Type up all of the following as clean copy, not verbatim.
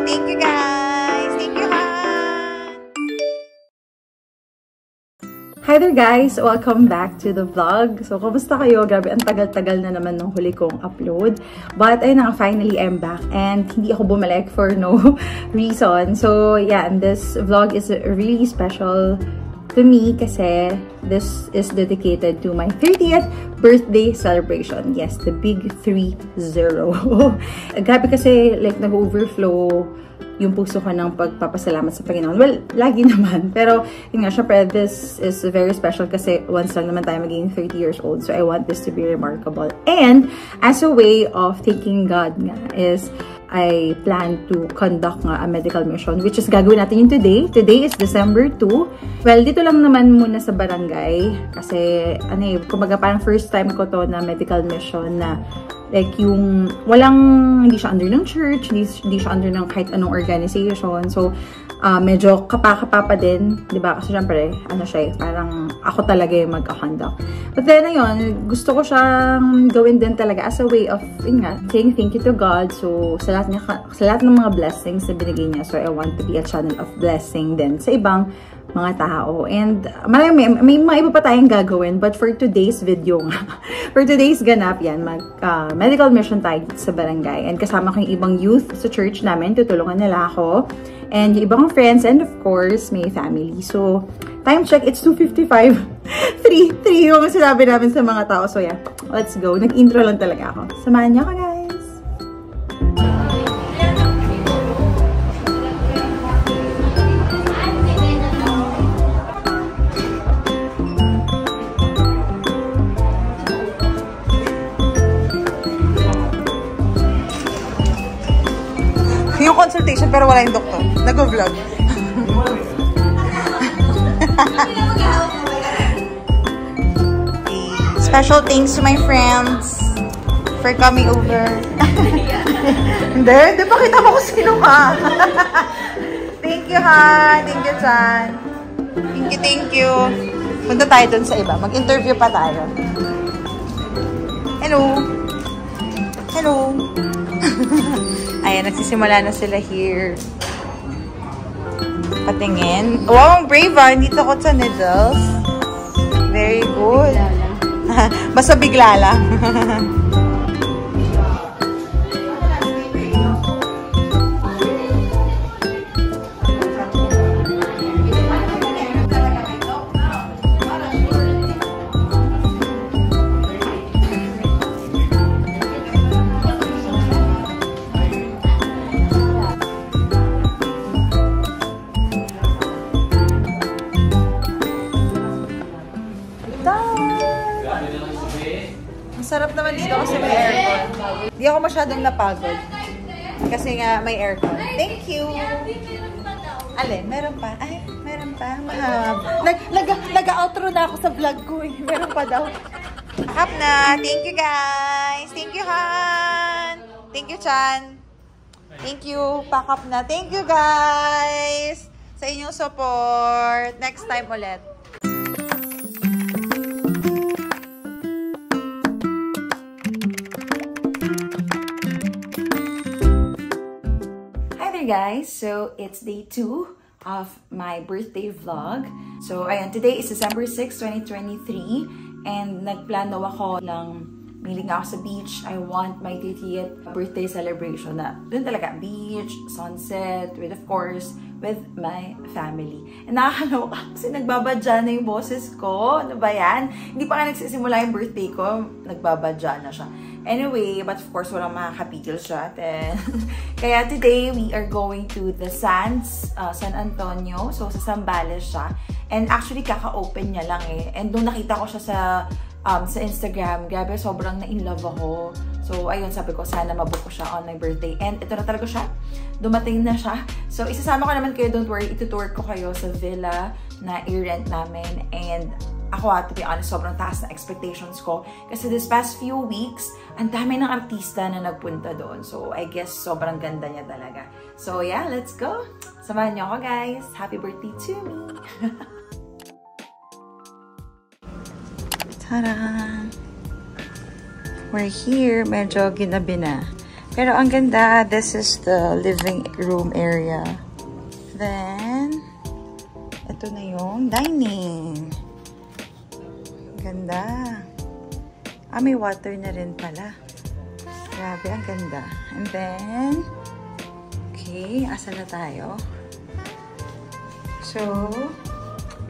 Thank you, guys. Thank you, Han. Hi there guys! Welcome back to the vlog. So, kumusta kayo? Grabe, ang tagal-tagal na naman ng huli kong upload. But, ayun na, finally, I'm back. And hindi ako bumalik for no reason. So, yeah, and this vlog is really special to me kasi this is dedicated to my 30th birthday celebration. Yes, the big 30. Grabe kasi, like, nag-overflow yung puso ko ng pagpapasalamat sa Panginoon. Well, lagi naman. Pero, yun nga, syempre, this is very special kasi once lang naman tayo magiging 30 years old. So, I want this to be remarkable. And, as a way of thanking God nga, is I plan to conduct nga a medical mission, which is gagawin natin yung today. Today is December 2. Well, dito lang naman muna sa barangay. Kasi, kumbaga parang first time ko to na medical mission na like yung hindi siya under ng church, hindi siya under ng kahit anong organization. So, medyo kapa-kapa pa din, di ba? Kasi syempre, parang ako talaga yung mag-conduct. But then, ayun, gusto ko siyang gawin din talaga as a way of, saying thank you to God. So, sa lahat ng mga blessings na binigay niya. So, I want to be a channel of blessing din sa ibang mga tao. And may mga iba pa tayong gagawin. But for today's video for today's ganap yan, medical mission tayo sa barangay. And kasama ko yung ibang youth sa church namin. Tutulungan nila ako. And yung ibang friends. And of course, may family. So, time check, it's 2:55. 3 yung sinabi namin sa mga tao. So yeah, let's go. Nag-intro lang talaga ako. Samahan niyo ako, guys. Yung consultation pero wala yung doktor. Nag-vlog. Special thanks to my friends for coming over. Hindi, pakita mo kung sino ka. Thank you, Han. Thank you, Chan. Thank you. Punta tayo dun sa iba. Mag-interview pa tayo. Hello. Ayan, nagsisimula na sila here. Patingin. Wow, ang brave ah. Dito ko sa needles. Very good. Basta bigla lang. Sarap naman dito kasi may aircon. Hindi ako masyadong napagod. Kasi nga may aircon. Thank you! Alin? Meron pa? Ay, meron pa. Mahaba. Nag-outro na ako sa vlog ko eh. Meron pa daw. Hap na! Thank you guys! Thank you, Han! Thank you, Chan! Thank you! Pack up na! Thank you guys! Sa inyong support! Next time ulit! Guys, so it's day 2 of my birthday vlog. So ayan, today is December 6, 2023 and nagplano ako lang miling ako sa beach. I want my 30th birthday celebration na dun talaga, beach, sunset, with of course, with my family. And nakakaloka kasi nagbabadya na yung boses ko. Ano ba yan? Hindi pa nga nagsisimula yung birthday ko, nagbabadya na siya. Anyway, but of course, walang makakapigil siya. Kaya today, we are going to the Sands, San Antonio. So, sa Zambales siya. And actually, kaka-open niya lang eh. And nung nakita ko siya sa Instagram, grabe, sobrang na-in-love ako. So, ayun, sabi ko, sana mabook ko siya on my birthday. And ito na talaga siya. Dumating na siya. So, isasama ko naman kayo, don't worry, itutour ko kayo sa villa na i-rent namin. And ako, to be honest, sobrang taas na expectations ko. Kasi this past few weeks, ang dami ng artista na nagpunta doon. So, I guess sobrang ganda niya talaga. So, yeah, let's go. Samahan niyo ako, guys. Happy birthday to me. Tada! We're here. Medyo ginabi na. Pero ang ganda. This is the living room area. Then, ito na yung dining. Ganda. May water na rin pala. Grabe, ang ganda. And then, okay, asa na tayo? So,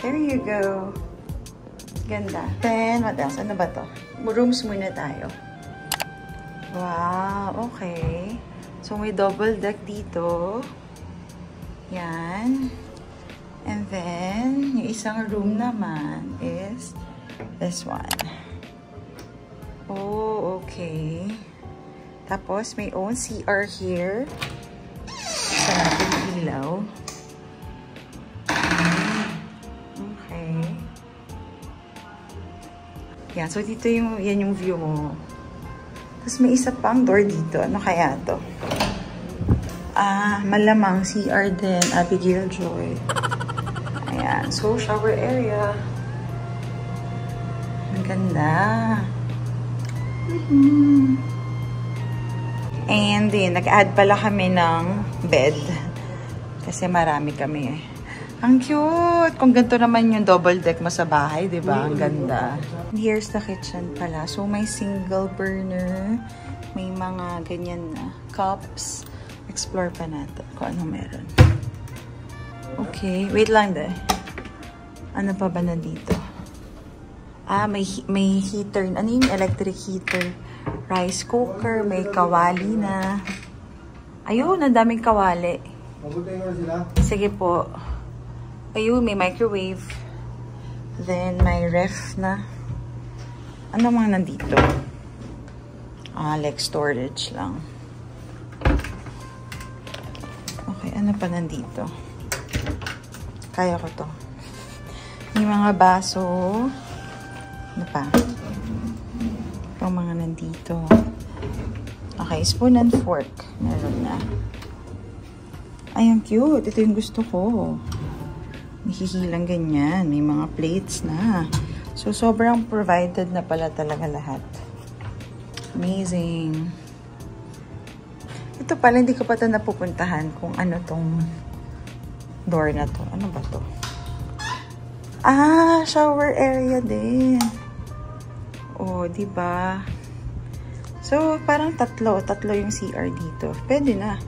there you go. Ganda. Then, what else? Ano ba to? Rooms muna tayo. Wow, okay. So, may double deck dito. Yan. And then, yung isang room naman is this one. Oh, okay. Tapos, may own CR here. Sa natin yung ilaw. Okay. Yan. So, dito yan yung view mo. Tapos, may isa pang door dito. Ano kaya to? Malamang CR din. Abigail Joy. Ayan. So, shower area. Ang ganda. And then, nag-add pala kami ng bed. Kasi marami kami. Ang cute! Kung ganito naman yung double deck mo sa bahay, di ba? Ang ganda. Here's the kitchen pala. So, may single burner. May mga ganyan na cups. Explore pa natin kung ano meron. Okay. Wait lang deh. Ano pa ba nandito? May heater. Ano yung electric heater? Rice cooker. May kawali na. Ayun, ang daming kawali. Sige po. Ayun, may microwave. Then, may ref na. Ano mga nandito? Like storage lang. Okay, ano pa nandito? Kaya ko to. May mga baso. Ano pa? Ang mga nandito. Okay, spoon and fork. Meron na. Ay, ang cute. Ito yung gusto ko. Nahihilang ganyan. May mga plates na. So, sobrang provided na pala talaga lahat. Amazing. Ito pala, hindi ko pa ito napupuntahan kung ano tong door na to. Ano ba to? Shower area din. Oh, diba? So, parang tatlo yung CR dito. Pwede na.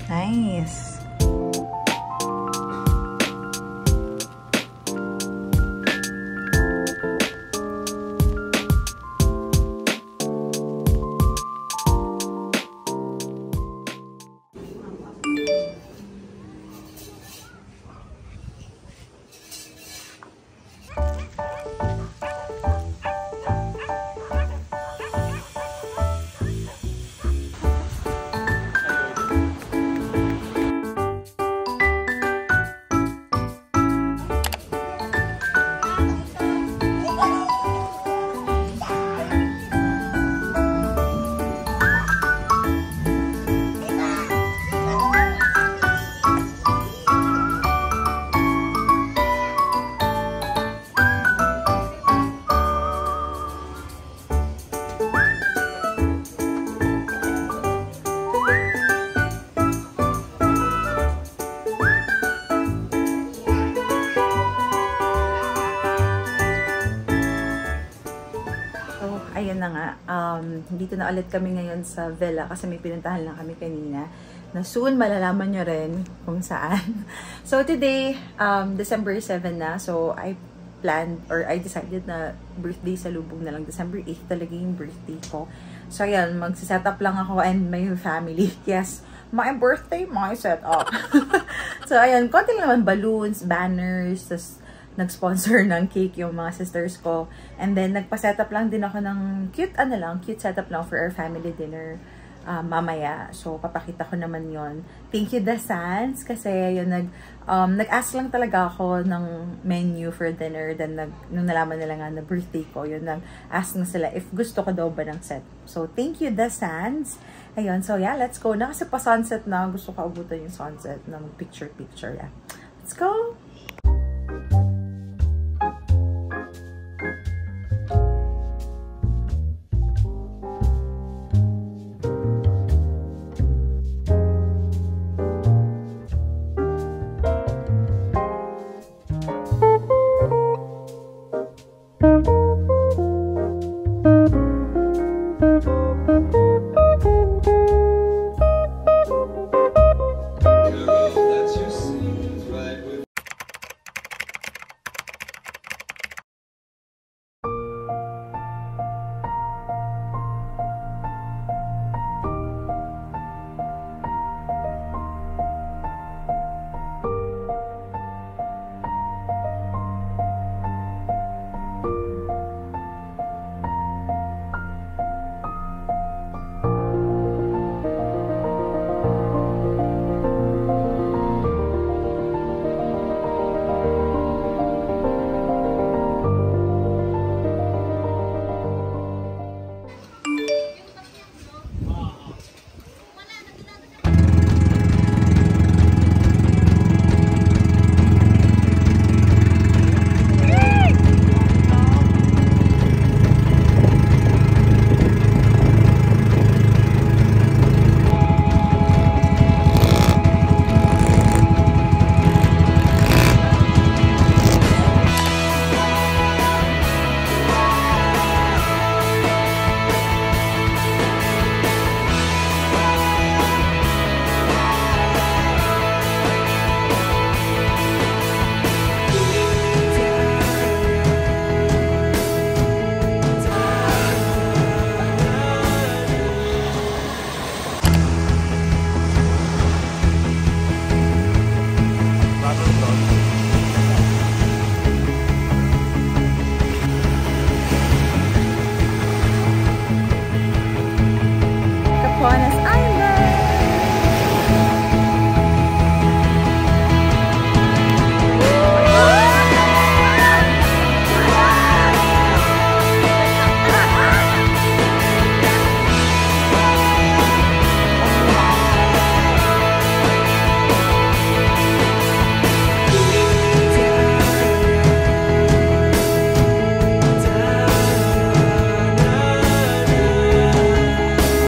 Nice. Ayun na nga, dito na ulit kami ngayon sa villa kasi may pinuntahan lang kami kanina na soon malalaman nyo rin kung saan. So today, December 7 na, so I decided na birthday sa lubong na lang. December 8 talaga yung birthday ko. So ayan, magsiset up lang ako and my family. Yes, my birthday, my setup. So ayan, konti lang naman, balloons, banners, tas nag-sponsor ng cake yung mga sisters ko. And then, nagpa-setup lang din ako ng cute setup lang for our family dinner mamaya. So, papakita ko naman yon. Thank you, The Sands, kasi yun, nag-ask lang talaga ako ng menu for dinner. Then, nung nalaman nila nga na birthday ko, yun, nag-ask na sila if gusto ko daw ba ng set. So, thank you, The Sands. Ayun, so yeah, let's go na. Kasi pa-sunset na. Gusto ko abutan yung sunset na mag-picture-picture. Yeah. Let's go!